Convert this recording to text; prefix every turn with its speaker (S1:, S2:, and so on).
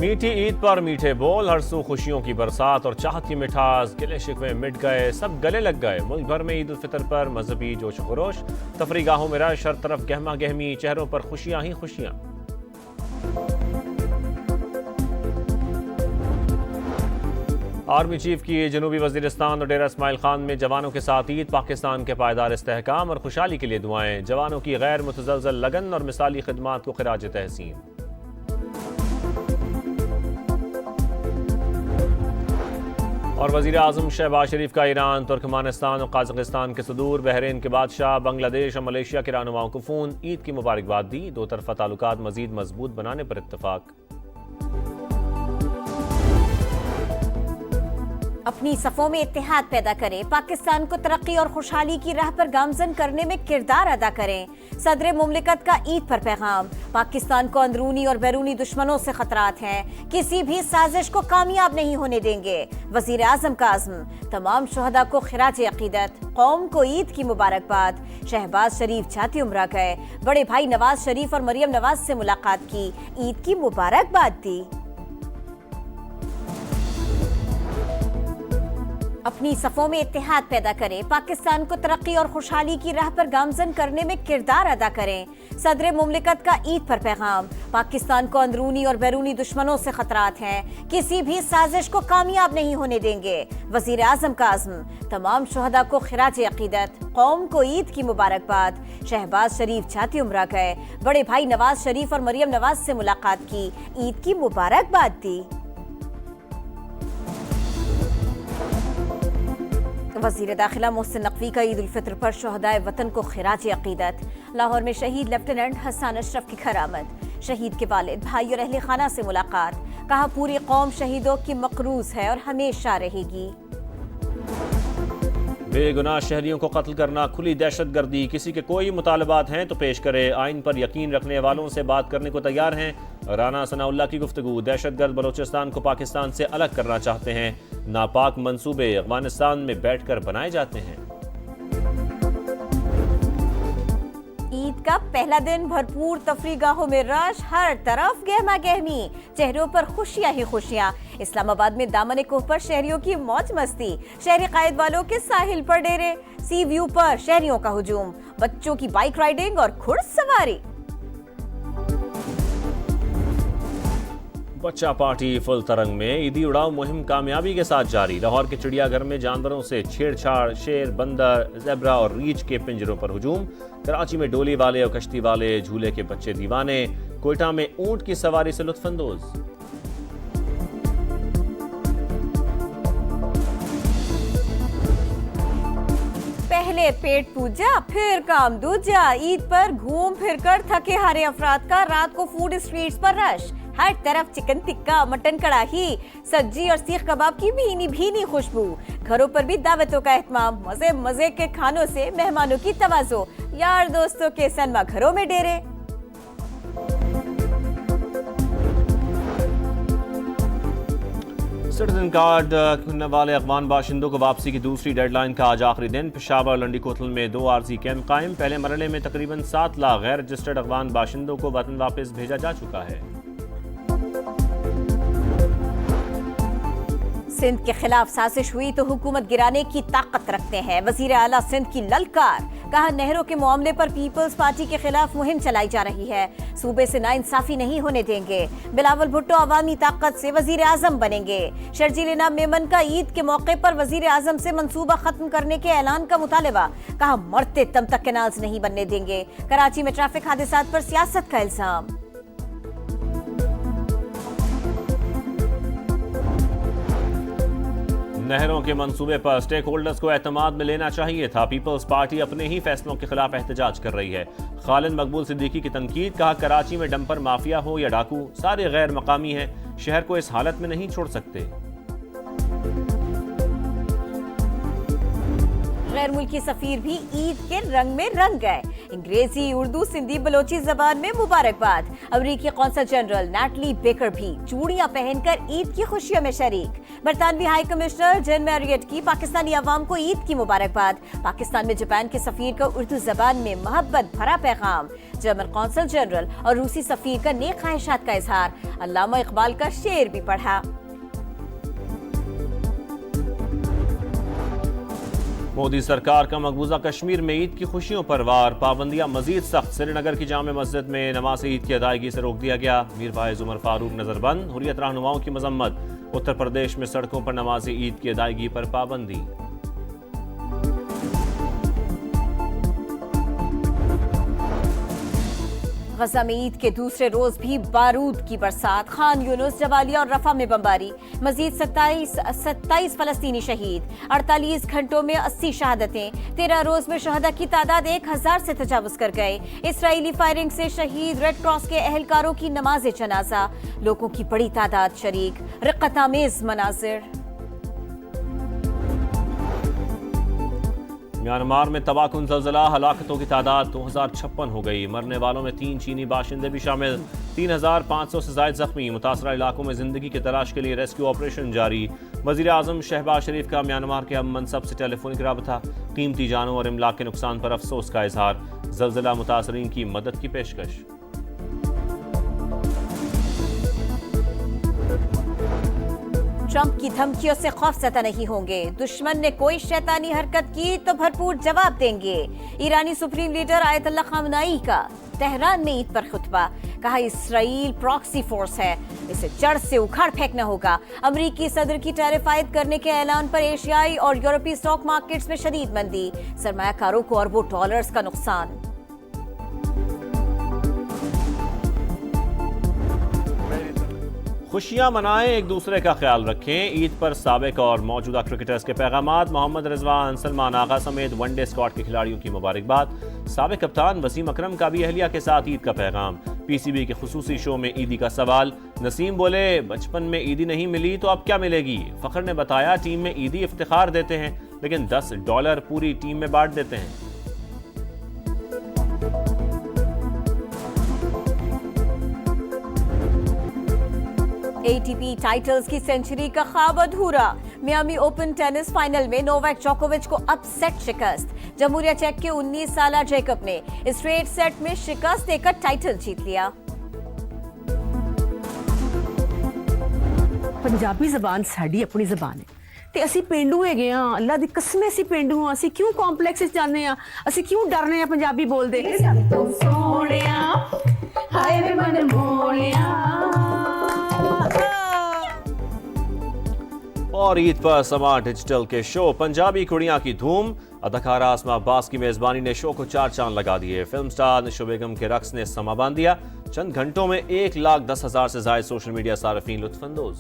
S1: मीठी ईद पर मीठे बोल, हर सू खुशियों की बरसात और चाहत की मिठास, गिले शिकवे मिट गए, सब गले लग गए। मुल्क भर में ईद उल फितर पर मजहबी जोश खरोश, तफरीगाहों में रश, हर तरफ गहमा गहमी, चेहरों पर खुशियां ही खुशियां। आर्मी चीफ की जनूबी वजीरिस्तान और डेरा इस्माइल खान में जवानों के साथ ईद, पाकिस्तान के पायदार इस्तेहकाम और खुशहाली के लिए दुआएं। जवानों की गैर मुतज़लज़ल लगन और मिसाली खिदमात को खिराज तहसीन। और वज़ीर आज़म शहबाज शरीफ का ईरान, तुर्कमानिस्तान और काज़ाकिस्तान के सदूर, बहरीन के बादशाह, बांग्लादेश और मलेशिया के रहनुमाओं को फ़ोन, ईद की मुबारकबाद दी। दो तरफ़ा ताल्लुकात मज़ीद मजबूत बनाने पर इत्तफ़ाक।
S2: अपनी सफ़ों में इत्तेहाद पैदा करें, पाकिस्तान को तरक्की और खुशहाली की राह पर गामजन करने में किरदार अदा करें। सदर मुमलिकत का ईद पर पैगाम, पाकिस्तान को अंदरूनी और बैरूनी दुश्मनों से खतरात हैं, किसी भी साजिश को कामयाब नहीं होने देंगे। वज़ीर आज़म का अज़्म, तमाम शुहदा को खिराज अक़ीदत, कौम को ईद की मुबारकबाद। शहबाज शरीफ जाती उम्रा गए, बड़े भाई नवाज शरीफ और मरियम नवाज से मुलाकात की, ईद की मुबारकबाद दी। अपनी सफ़ों में इत्तेहाद पैदा करें, पाकिस्तान को तरक्की और खुशहाली की राह पर गामजन करने में किरदार अदा करें। सदर मुमलिकत का ईद पर पैगाम, पाकिस्तान को अंदरूनी और बैरूनी दुश्मनों से खतरात हैं, किसी भी साजिश को कामयाब नहीं होने देंगे। वज़ीर आज़म का अज़्म, तमाम शुहदा को खिराज अक़ीदत, कौम को ईद की मुबारकबाद। शहबाज शरीफ जाती उम्रा गए, बड़े भाई नवाज शरीफ और मरियम नवाज से मुलाकात की, ईद की मुबारकबाद दी। वज़ीर दाखिला मोहसिन नकवी का ईद उल फितर पर शुहदाए वतन को खिराज अक़ीदत। लाहौर में शहीद लेफ्टिनेंट हसन अशरफ की खरामत, शहीद के वालिद, भाई और अहले खाना से मुलाकात। कहा, पूरी कौम शहीदों की मक़रूज़ है और हमेशा रहेगी।
S1: बेगुनाह शहरियों को कत्ल करना खुली दहशत गर्दी, किसी के कोई मुतालबात हैं तो पेश करे। आइन पर यकीन रखने वालों से बात करने को तैयार हैं। राना सनाउल्लाह की गुफ्तगू, दहशतगर्द बलोचिस्तान को पाकिस्तान से अलग करना चाहते हैं। नापाक मंसूबे अफगानिस्तान में बैठकर बनाए जाते हैं।
S2: ईद का पहला दिन, भरपूर तफरीगाहों में रश, हर तरफ गहमा गहमी, चेहरों पर खुशियां ही खुशियां। इस्लामाबाद में दामन कोह पर शहरियों की मौज मस्ती, शहरी कायद वालों के साहिल पर डेरे, सी व्यू पर शहरियों का हुजूम, बच्चों की बाइक राइडिंग और घुड़सवारी।
S1: बच्चा पार्टी फुल तरंग में, ईदी उड़ाव मुहिम कामयाबी के साथ जारी। लाहौर के चिड़ियाघर में जानवरों से छेड़छाड़, शेर, बंदर, ज़ेब्रा और रीछ के पिंजरों पर हुजूम। कराची में डोली वाले और कश्ती वाले, झूले के बच्चे दीवाने। कोयटा में ऊंट की सवारी से लुत्फानंदोज।
S2: पहले पेट पूजा, फिर काम दूजा। ईद पर घूम फिर कर थके हारे अफराद का रात को फूड स्ट्रीट्स पर रश, हर तरफ चिकन टिक्का, मटन कड़ाही, सब्जी और सीख कबाब की भीनी भीनी खुशबू। घरों पर भी दावतों का एहतमाम, मजे मजे के खानों से मेहमानों की तवाज़ो, यार दोस्तों के सनमा घरों में डेरे।
S1: सिटीजन कार्ड खुलने वाले अफगान बाशिंदों को वापसी की दूसरी डेडलाइन का आज आखिरी दिन। पेशावर लंडी कोतल में 2 आरजी कैंप कायम। पहले मरहले में तकरीबन 7 लाख गैर रजिस्टर्ड अफगान बाशिंदों को वतन वापस भेजा जा चुका है।
S2: सिंध के खिलाफ साजिश हुई तो हुकूमत गिराने की ताकत रखते हैं, वजीर आला सिंध की ललकार। कहा, नहरों के मामले पर पीपल्स पार्टी के खिलाफ मुहिम चलाई जा रही है, सूबे से नाइंसाफी नहीं होने देंगे। बिलावल भुट्टो अवामी ताकत से वजीर आजम बनेंगे। शर्जील इनाम मेमन का ईद के मौके पर वजीर आजम से मंसूबा खत्म करने के ऐलान का मुतालबा। कहा, मरते दम तक कैनाल्स नहीं बनने देंगे। कराची में ट्रैफिक हादसात पर सियासत का इल्जाम।
S1: नहरों के मंसूबे पर स्टेक होल्डर्स को एतमाद में लेना चाहिए था, पीपल्स पार्टी अपने ही फैसलों के खिलाफ एहतजाज कर रही है। खालिद मकबूल सिद्दीकी की तनकीद। कहा, कराची में डंपर माफिया हो या डाकू, सारे गैर मकामी हैं, शहर को इस हालत में नहीं छोड़ सकते।
S2: गैर मुल्की सफीर भी ईद के रंग में रंग गए। अंग्रेजी, उर्दू, सिंधी, बलोची जबान में मुबारकबाद। अमरीकी कौंसल जनरल नैटली बेकर भी चूड़ियां पहनकर ईद की खुशियों में शरीक। बरतानवी हाई कमिश्नर जेन मैरियट की पाकिस्तानी अवाम को ईद की मुबारकबाद। पाकिस्तान में जापान के सफीर का उर्दू जबान में मोहब्बत भरा पैगाम। जर्मन कौंसल जनरल और रूसी सफीर का नेक ख्वाहिशात का इजहार। अल्लामा इकबाल का शेर भी पढ़ा।
S1: मोदी सरकार का मकबूजा कश्मीर में ईद की खुशियों पर वार। पाबंदियां मजीद सख्त। श्रीनगर की जामे मस्जिद में नमाज ईद की अदायगी से रोक दिया गया। मीर फायज उमर फारूक नजरबंद। हुर्रियत रहनुमाओं की मजम्मत। उत्तर प्रदेश में सड़कों पर नमाज ईद की अदायगी पर पाबंदी।
S2: गजा में ईद के दूसरे रोज भी बारूद की बरसात। खान यूनुस, जबालिया और रफा में बमबारी। मजीद 27 फलस्तीनी शहीद। 48 घंटों में 80 शहादतें। 13 रोज में शहदा की तादाद 1000 से तजावुज कर गए। इसराइली फायरिंग से शहीद रेड क्रॉस के अहलकारों की नमाज जनाजा। लोगों की बड़ी तादाद शरीक। रिक्कतामेज मनाजिर।
S1: म्यांमार में तबाहकुन ज़लज़ला। हलाकतों की तादाद 2056 हो गई। मरने वालों में 3 चीनी बाशिंदे भी शामिल। 3500 से ज़ायद जख्मी। मुतासरा इलाकों में जिंदगी की तलाश के लिए रेस्क्यू ऑपरेशन जारी। वज़ीर आज़म शहबाज शरीफ का म्यांमार के हम मनसब से टेलीफोनिक राबता। कीमती जानों और इमलाक के नुकसान पर अफसोस का इजहार। ज़लज़ला मुतासरीन की मदद की पेशकश।
S2: ट्रंप की धमकियों से खौफज़दा नहीं होंगे। दुश्मन ने कोई शैतानी हरकत की तो भरपूर जवाब देंगे। ईरानी सुप्रीम लीडर आयतुल्लाह खामनाई का तेहरान में ईद पर खुतबा। कहा इसराइल प्रॉक्सी फोर्स है, इसे जड़ से उखाड़ फेंकना होगा। अमरीकी सदर की टैरिफ आयद करने के ऐलान पर एशियाई और यूरोपीय स्टॉक मार्केट्स में शदीद मंदी। सरमायाकारों को अरबों डॉलर्स का नुकसान।
S1: खुशियां मनाएं, एक दूसरे का ख्याल रखें। ईद पर साबिक और मौजूदा क्रिकेटर्स के पैगामात। मोहम्मद रिजवान, सलमान आगा समेत वनडे स्क्वाड के खिलाड़ियों की मुबारकबाद। साबिक कप्तान वसीम अकरम का भी अहलिया के साथ ईद का पैगाम। पीसीबी के खुसूसी शो में ईदी का सवाल। नसीम बोले, बचपन में ईदी नहीं मिली तो अब क्या मिलेगी। फखर ने बताया, टीम में ईदी इफ्तिखार देते हैं लेकिन $10 पूरी टीम में बांट देते हैं।
S2: एटीपी टाइटल्स की सेंचुरी का ख्वाब अधूरा। मियामी ओपन टेनिस फाइनल में नोवाक जोकोविच को अपसेट शिकस्त। जमहूरिया चेक के 19 साला जैकब ने स्ट्रेट सेट में शिकस्त देकर टाइटल जीत लिया।
S3: पंजाबी जबान साडी अपनी जबान है ਤੇ ਅਸੀਂ ਪਿੰਡੂ ਹੈਗੇ ਆ। ਅੱਲਾ ਦੀ ਕਸਮ ਅਸੀਂ ਪਿੰਡੂ ਆ। ਅਸੀਂ ਕਿਉਂ ਕੰਪਲੈਕਸ ਵਿੱਚ ਜਾਂਦੇ ਆ? ਅਸੀਂ ਕਿਉਂ ਡਰਨੇ ਆ ਪੰਜਾਬੀ ਬੋਲਦੇ? ਸੋਹਣਿਆ ਹਾਏ ਵੇ ਮਨ ਮੋਲਿਆ।
S1: और ईद पर समा डिजिटल के शो पंजाबी कुड़ियां की धूम। अदाकारा आसमा अब्बास की मेजबानी ने शो को 4 चांद लगा दिए। फिल्म स्टार निशो बेगम के रक्स ने समा बांध दिया। चंद घंटों में 1,10,000 से ज्यादा सोशल मीडिया सार्फिन लुत्फानंदोज।